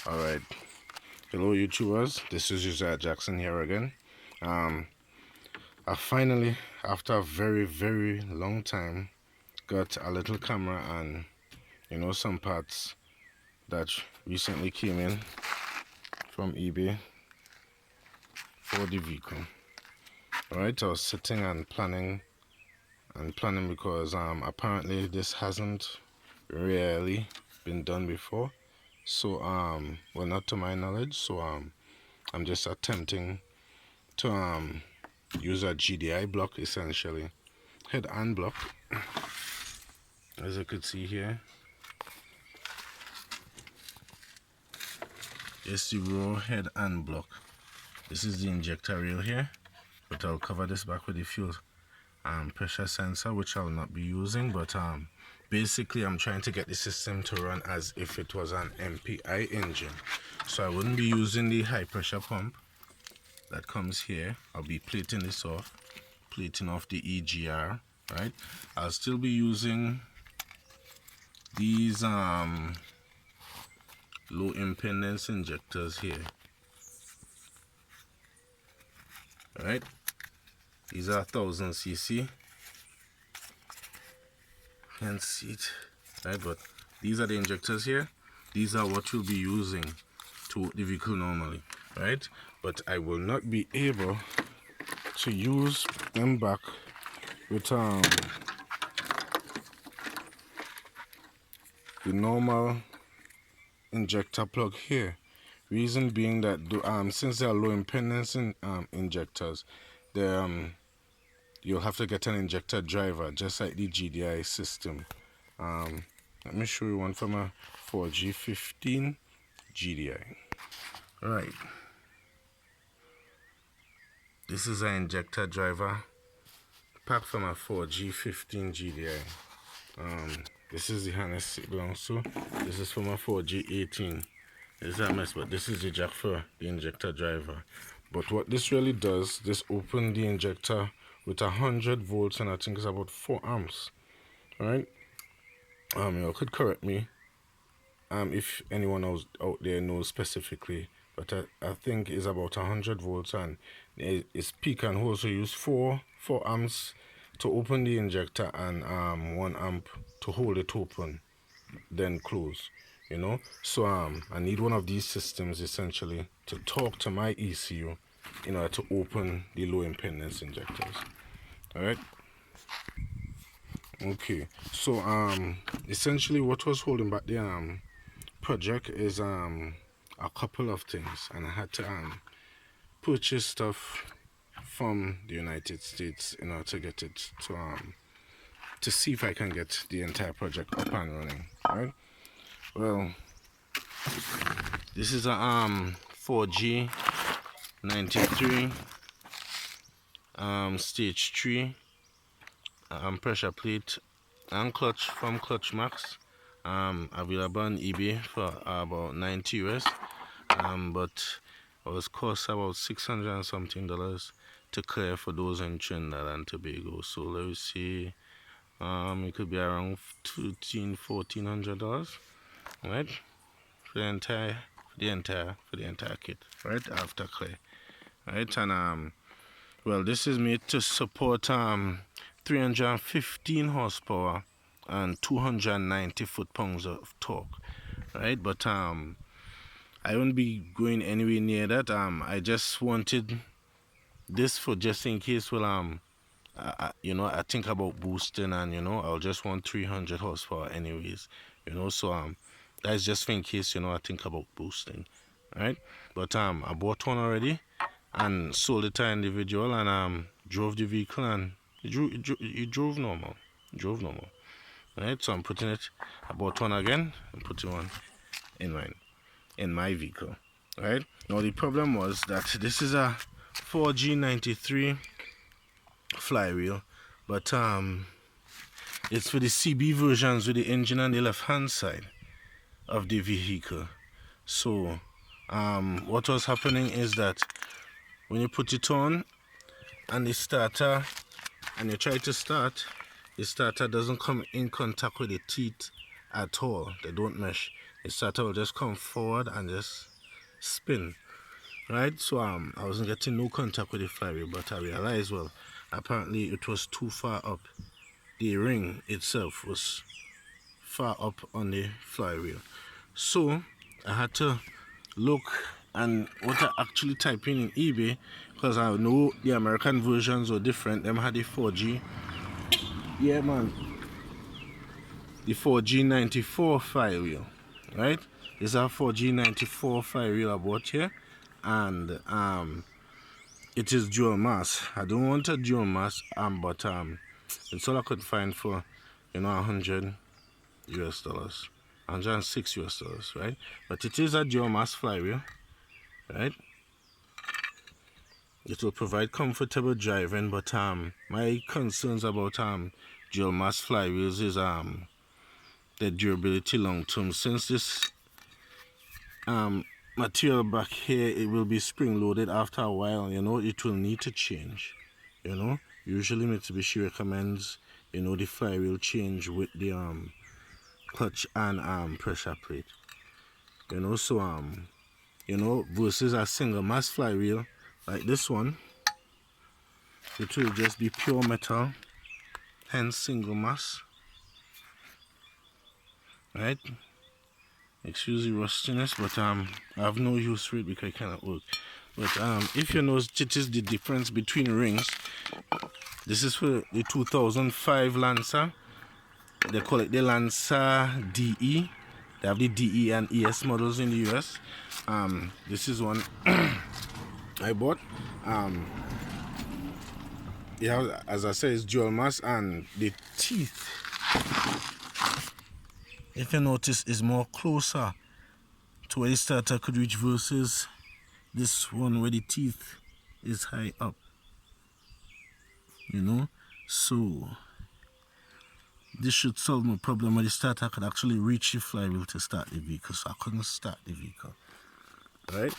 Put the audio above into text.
Alright, hello YouTubers, this is Josiah Jackson here again. I finally, after a very long time, got a little camera and some parts that recently came in from eBay for the vehicle. Alright, I was sitting and planning because apparently this hasn't really been done before. So well, not to my knowledge, so I'm just attempting to use a GDI block, essentially head and block, as you could see here. It's the raw head and block. This is the injector rail here, but I'll cover this back with the fuel pressure sensor, which I'll not be using. But basically I'm trying to get the system to run as if it was an MPI engine, so I wouldn't be using the high pressure pump that comes here. I'll be plating this off, plating off the EGR, right? I'll still be using these low impedance injectors here. Alright, these are 1000cc. You can't see it, right? But these are the injectors here. These are what you'll be using to the vehicle normally, right? But I will not be able to use them back with the normal injector plug here. Reason being that since they are low impedance injectors, you'll have to get an injector driver, just like the GDI system. Let me show you one from a 4G15 GDI. Right, this is an injector driver packed from a 4G15 GDI. This is the harness it belongs to. This is from a 4G18. This is a mess, but this is the jack for the injector driver. But what this really does, this opens the injector with 100 volts, and I think it's about 4 amps. Alright, you could correct me if anyone else out there knows specifically, but I think it's about 100 volts, and it's peak and hold, so use 4 amps to open the injector and 1 amp to hold it open, then close. So I need one of these systems essentially to talk to my ECU in order to open the low impedance injectors. All right, okay, so essentially what was holding back the project is a couple of things, and I had to purchase stuff from the United States in order to get it to see if I can get the entire project up and running. All right, well, this is a 4G93 stage 3 pressure plate and clutch from Clutch Max, available on eBay for about $90 US, but it was cost about $600 and something to clear for those in Trinidad and Tobago. So let me see, it could be around $1,400, right, for the entire kit, right, after clear. Right, and well, this is made to support 315 horsepower and 290 foot-pounds of torque, right? But I won't be going anywhere near that. I just wanted this for just in case. Well, I think about boosting, and I'll just want 300 horsepower anyways, so that's just in case, I think about boosting, right? But I bought one already and sold it to an individual, and drove the vehicle, and it drove normal. Right, so I bought one again and put one in my vehicle. Right, now the problem was that this is a 4G93 flywheel, but it's for the CB versions with the engine on the left hand side of the vehicle. So what was happening is that when you put it on and the starter, and you try to start, the starter doesn't come in contact with the teeth at all. They don't mesh. the starter will just come forward and just spin, right? So I wasn't getting no contact with the flywheel, but I realized, well, apparently it was too far up. The ring itself was far up on the flywheel. So I had to look, and what I actually type in eBay, because I know the American versions were different. Them had the 4G. Yeah, man. The 4G94 flywheel, right? It's a 4G94 flywheel I bought here, and it is dual mass. I don't want a dual mass, but it's all I could find for, 100 US dollars, 106 US dollars, right? But it is a dual mass flywheel, right? It will provide comfortable driving, but my concerns about dual mass flywheels is the durability long term. Since this material back here, it will be spring loaded after a while, it will need to change. Usually Mitsubishi recommends the flywheel change with the clutch and pressure plate. So versus a single mass flywheel like this one, it will just be pure metal, hence single mass, right? Excuse the rustiness, but I have no use for it because it cannot work. But if you notice, it is the difference between rings. This is for the 2005 Lancer. They call it the Lancer DE. They have the DE and ES models in the US. This is one I bought. Yeah, as I said, it's dual mass, and the teeth, if you notice, is more closer to where the starter could reach versus this one where the teeth is high up. So this should solve my problem where the starter could actually reach the flywheel to start the vehicle. So I couldn't start the vehicle, right?